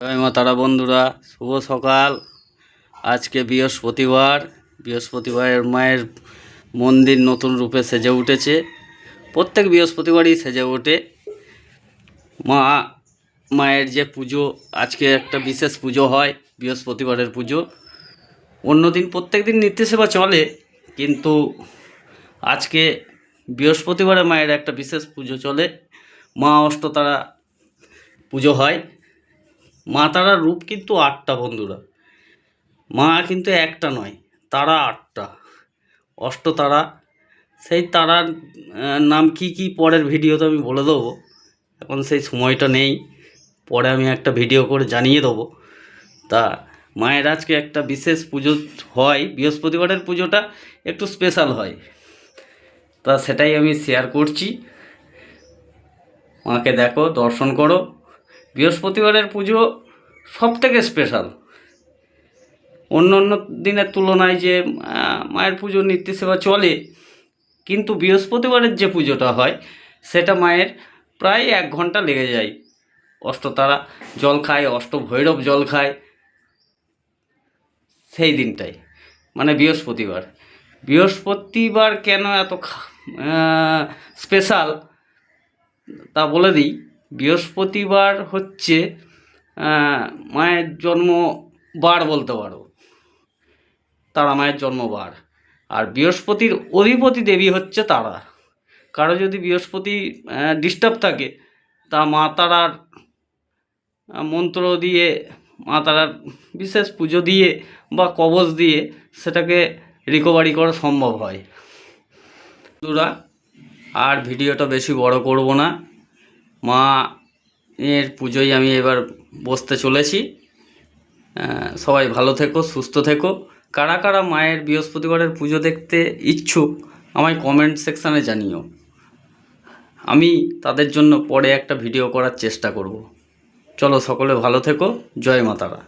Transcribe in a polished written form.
জয় মা তারা বন্ধুরা, শুভ সকাল। আজকে বৃহস্পতিবারের মায়ের মন্দির নতুন রূপে সেজে উঠেছে। প্রত্যেক বৃহস্পতিবারই সেজে ওঠে মায়ের যে পুজো। আজকে একটা বিশেষ পুজো হয়, বৃহস্পতিবারের পুজো। অন্যদিন প্রত্যেক দিন নিত্যসেবা চলে, কিন্তু আজকে বৃহস্পতিবারে মায়ের একটা বিশেষ পুজো চলে। মা অষ্টতারা পুজো হয়। মা তারার রূপ কিন্তু 8টা বন্ধুরা, মা কিন্তু একটা নয়, তারা 8টা, অষ্টতারা। সেই তারার নাম কি কি পরের ভিডিওতে আমি বলে দেবো, এখন সেই সময়টা নেই। পরে আমি একটা ভিডিও করে জানিয়ে দেবো। তা মায়ের আজকে একটা বিশেষ পুজো হয়, বৃহস্পতিবারের পুজোটা একটু স্পেশাল হয়, তা সেটাই আমি শেয়ার করছি। মাকে দেখো, দর্শন করো। বৃহস্পতিবারের পুজো সব থেকে স্পেশাল। অন্য অন্য দিনের তুলনায় যে মায়ের পুজোর নিত্যসেবা চলে, কিন্তু বৃহস্পতিবারের যে পুজোটা হয় সেটা মায়ের প্রায় 1 ঘন্টা লেগে যায়। অষ্টতারা জল খায়, অষ্টভৈরব জল খায় সেই দিনটাই, মানে বৃহস্পতিবার কেন এত স্পেশাল তা বলে দিই। বৃহস্পতিবার হচ্ছে মায়ের জন্মবার বলতে পারো, তারা মায়ের জন্মবার। আর বৃহস্পতির অধিপতি দেবী হচ্ছে তারা। কারো যদি বৃহস্পতি ডিস্টার্ব থাকে, তা মা তারার মন্ত্র দিয়ে, মা তারার বিশেষ পুজো দিয়ে বা কবচ দিয়ে সেটাকে রিকভারি করা সম্ভব হয়। বন্ধুরা, আর ভিডিওটা বেশি বড় করব না, মা এর পুজোয় আমি এবার বসতে চলেছি। সবাই ভালো থেকো, সুস্থ থেকো। কারা কারা মায়ের বৃহস্পতিবারের পুজো দেখতে ইচ্ছুক আমায় কমেন্ট সেকশানে জানিও। আমি তাদের জন্য পরে একটা ভিডিও করার চেষ্টা করব। চলো, সকলে ভালো থেকো। জয় মা তারা।